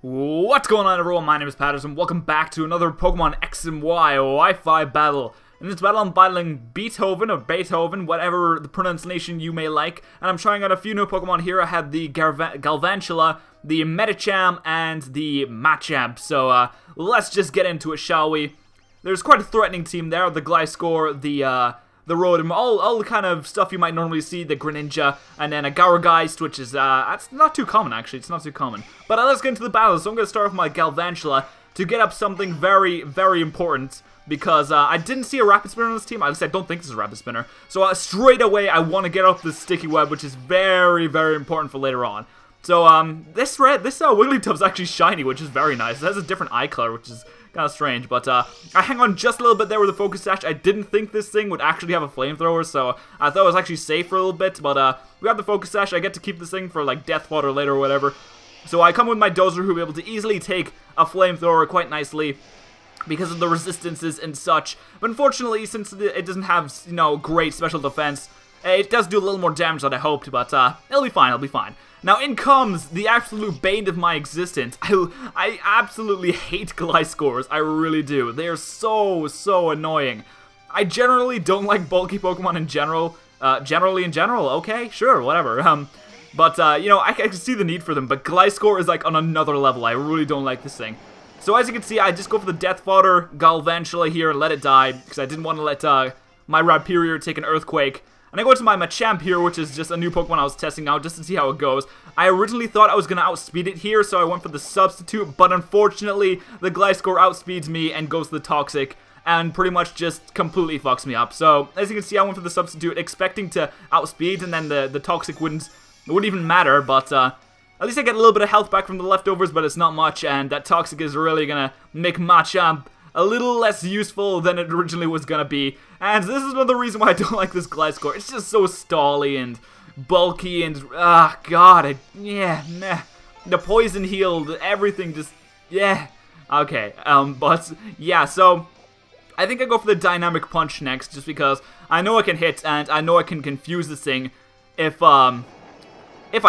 What's going on, everyone? My name is Patterson. Welcome back to another Pokemon X and Y Wi-Fi battle. In this battle, I'm battling Beethoven, or Beethoven, whatever the pronunciation you may like. And I'm trying out a few new Pokemon here. I had the Galvantula, the Medicham, and the Machamp. So, let's just get into it, shall we? There's quite a threatening team there. The Gliscor, the Rotom, all the kind of stuff you might normally see, the Greninja, and then a Gourgeist, which is, that's not too common, actually, it's not too common. But let's get into the battle. So I'm going to start with my Galvantula to get up something very, very important, because I didn't see a Rapid Spinner on this team. At least I don't think this is a Rapid Spinner. So straight away, I want to get up this Sticky Web, which is very, very important for later on. So, this Wigglytuff's actually shiny, which is very nice. It has a different eye color, which is kind of strange, but I hang on just a little bit there with the Focus Sash. I didn't think this thing would actually have a flamethrower, so I thought it was actually safe for a little bit, but we got the Focus Sash. I get to keep this thing for like Death Water later or whatever. So I come with my Dozer, who will be able to easily take a flamethrower quite nicely because of the resistances and such. But unfortunately, since it doesn't have, you know, great special defense, it does do a little more damage than I hoped, but it'll be fine, it'll be fine. Now in comes the absolute bane of my existence. I absolutely hate Gliscors, I really do. They are so annoying. I generally don't like bulky Pokemon in general. Okay, sure, whatever. You know, I can see the need for them, but Gliscor is like on another level. I really don't like this thing. So as you can see, I just go for the Death Fodder Galvantula here and let it die, because I didn't want to let my Rhyperior take an Earthquake. And I go to my Machamp here, which is just a new Pokemon I was testing out just to see how it goes. I originally thought I was going to outspeed it here, so I went for the Substitute, but unfortunately, the Gliscor outspeeds me and goes to the Toxic, and pretty much just completely fucks me up. So, as you can see, I went for the Substitute, expecting to outspeed, and then the Toxic wouldn't even matter, but at least I get a little bit of health back from the leftovers, but it's not much, and that Toxic is really going to make Machamp a little less useful than it originally was gonna be. And this is another reason why I don't like this Gliscor. It's just so stally and bulky and, god, meh. The poison healed, everything just, yeah. Okay, but, yeah, so, I think I go for the Dynamic Punch next, just because I know I can hit, and I know I can confuse this thing if I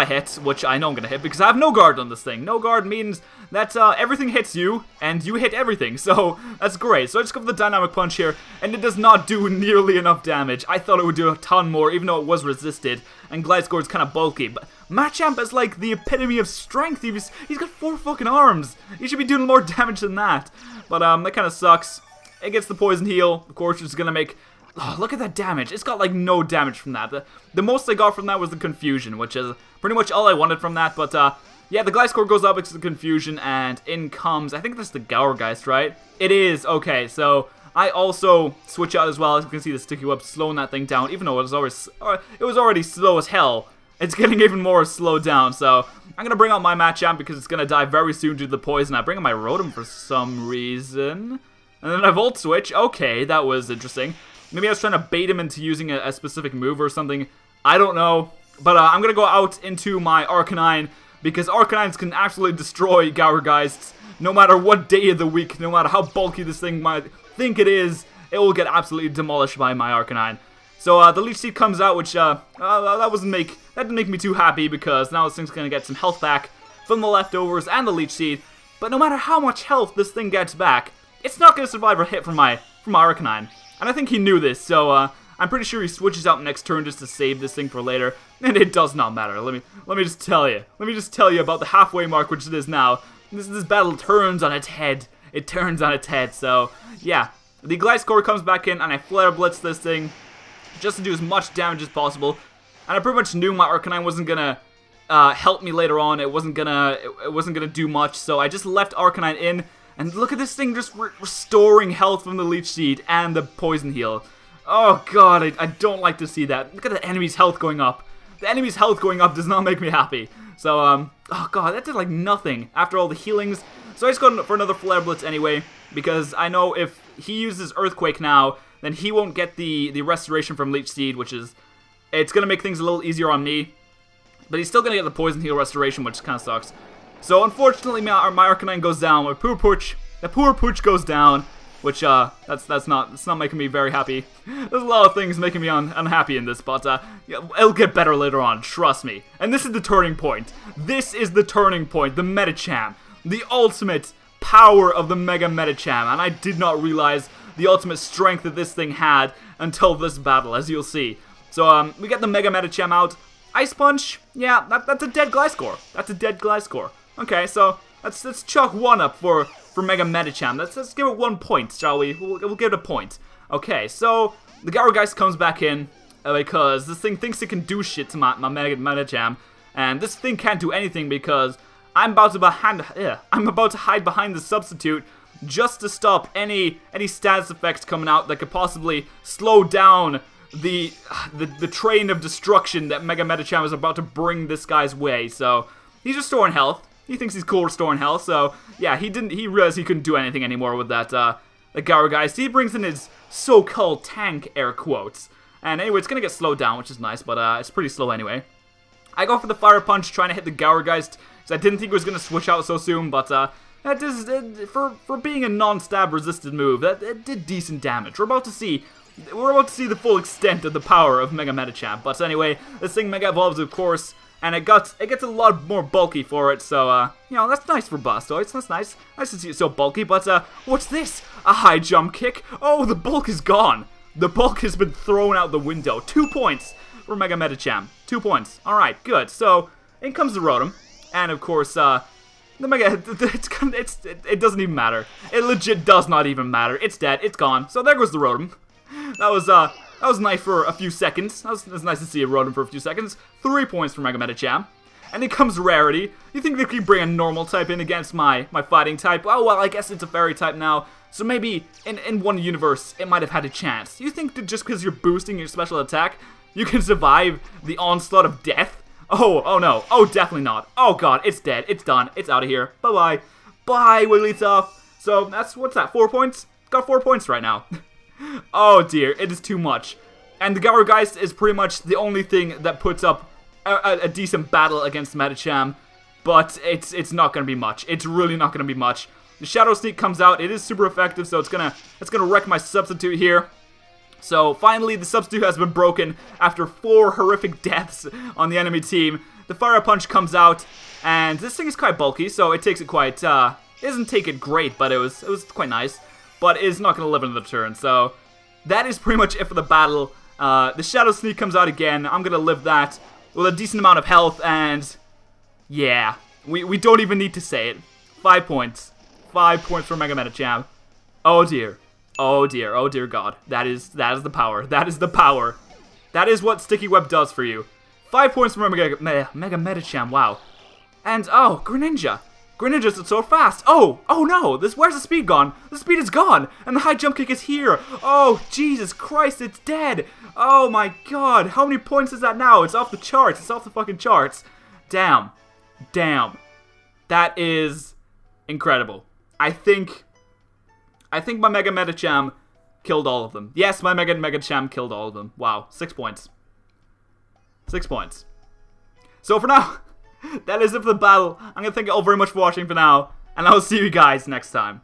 hit, which I know I'm gonna hit, because I have no guard on this thing. No guard means that everything hits you, and you hit everything, so that's great. So I just go for the Dynamic Punch here, and it does not do nearly enough damage. I thought it would do a ton more, even though it was resisted, and Gliscor is kind of bulky, but Machamp is like the epitome of strength. He's got 4 fucking arms. He should be doing more damage than that, but that kind of sucks. It gets the Poison Heal, of course, which is gonna make... Oh, look at that damage. It's got like no damage from that. The most I got from that was the Confusion, which is pretty much all I wanted from that. But yeah, the Gliscor goes up into the Confusion, and in comes, I think that's the Gourgeist, right? It is. Okay, so I also switch out as well. As you can see, the Sticky Web slowing that thing down, even though it was already slow as hell. It's getting even more slowed down. So I'm gonna bring out my Machamp because it's gonna die very soon due to the poison. I bring out my Rotom for some reason, and then I Volt Switch. Okay, that was interesting. Maybe I was trying to bait him into using a specific move or something. I don't know. But I'm going to go out into my Arcanine, because Arcanines can absolutely destroy Gourgeists. No matter what day of the week, no matter how bulky this thing might think it is, it will get absolutely demolished by my Arcanine. So the Leech Seed comes out, which that didn't make me too happy, because now this thing's going to get some health back from the leftovers and the Leech Seed. But no matter how much health this thing gets back, it's not going to survive a hit from my Arcanine. And I think he knew this, so I'm pretty sure he switches out next turn just to save this thing for later. And it does not matter. Let me just tell you. Let me just tell you about the halfway mark, which it is now. This battle turns on its head. It turns on its head. So yeah, the Gliscor comes back in, and I Flare Blitz this thing just to do as much damage as possible. And I pretty much knew my Arcanine wasn't gonna help me later on. It wasn't gonna do much. So I just left Arcanine in. And look at this thing just restoring health from the Leech Seed and the Poison Heal. Oh god, I don't like to see that. Look at the enemy's health going up. The enemy's health going up does not make me happy. So, oh god, that did like nothing after all the healings. So I just go for another Flare Blitz anyway, because I know if he uses Earthquake now, then he won't get the restoration from Leech Seed, which is... It's going to make things a little easier on me. But he's still going to get the Poison Heal restoration, which kind of sucks. So unfortunately, my Arcanine goes down. The poor Pooch goes down, which that's not making me very happy. There's a lot of things making me unhappy in this, but yeah, it'll get better later on. Trust me. And this is the turning point. This is the turning point. The Medicham. the ultimate power of the Mega Medicham, and I did not realize the ultimate strength that this thing had until this battle, as you'll see. So, we get the Mega Medicham out. Ice Punch, yeah, that's a dead Gliscor. That's a dead Gliscor. Okay, so let's chalk 1 up for Mega Medicham. Let's give it 1 point, shall we? We'll give it a point. Okay, so the Gyrogeist comes back in because this thing thinks it can do shit to my Mega Medicham, and this thing can't do anything because I'm about to hide behind the substitute just to stop any status effects coming out that could possibly slow down the train of destruction that Mega Medicham is about to bring this guy's way. So he's restoring health. He thinks he's cool restoring health. So yeah, he realized he couldn't do anything anymore with that the Gyrogeist. He brings in his so-called tank, air quotes. And anyway, it's gonna get slowed down, which is nice, but it's pretty slow anyway. I go for the Fire Punch, trying to hit the Gyrogeist, because I didn't think it was gonna switch out so soon, but for being a non-stab resisted move, it did decent damage. We're about to see the full extent of the power of Mega Medicham. But anyway, this thing Mega Evolves, of course, and it gets a lot more bulky for it. So you know, that's nice for Blastoise. That's nice. Nice to see it so bulky. But what's this? A high jump kick? Oh, the bulk is gone. The bulk has been thrown out the window. 2 points for Mega Medicham. 2 points. All right, good. So in comes the Rotom, and of course the Mega. It doesn't even matter. It legit does not even matter. It's dead. It's gone. So there goes the Rotom. That was nice for a few seconds. That was nice to see a Rotom for a few seconds. 3 points for Mega Medicham. And it comes Rarity. You think they could bring a normal type in against my fighting type? Oh, well, I guess it's a fairy type now. So maybe in one universe, it might have had a chance. You think that just because you're boosting your special attack, you can survive the onslaught of death? Oh no. Oh, definitely not. Oh god, it's dead. It's done. It's out of here. Bye-bye. Bye, Wigglytuff. So what's that, 4 points? Got 4 points right now. Oh dear, it is too much. And the Gyrogeist is pretty much the only thing that puts up a decent battle against Medicham, but it's not gonna be much. It's really not gonna be much. The Shadow Sneak comes out. It is super effective, so it's gonna wreck my substitute here. So finally, the substitute has been broken after 4 horrific deaths on the enemy team. The Fire Punch comes out, and this thing is quite bulky, so it takes it quite. It doesn't take it great, but it was quite nice. But it's not going to live another turn, so that is pretty much it for the battle. The Shadow Sneak comes out again. I'm going to live that with a decent amount of health, and yeah, we don't even need to say it. 5 points. 5 points for Mega Medicham. Oh dear. Oh dear. Oh dear God. That is the power. That is the power. That is what Sticky Web does for you. 5 points for Mega Medicham. Wow. And oh, Greninja. Greninja's so fast. Oh no. Where's the speed gone? The speed is gone. And the high jump kick is here. Oh, Jesus Christ, it's dead. Oh my God. How many points is that now? It's off the charts. It's off the fucking charts. Damn. Damn. That is incredible. I think my Mega Medicham killed all of them. Yes, my Mega Medicham killed all of them. Wow. 6 points. 6 points. So for now, that is it for the battle. I'm going to thank you all very much for watching for now, and I'll see you guys next time.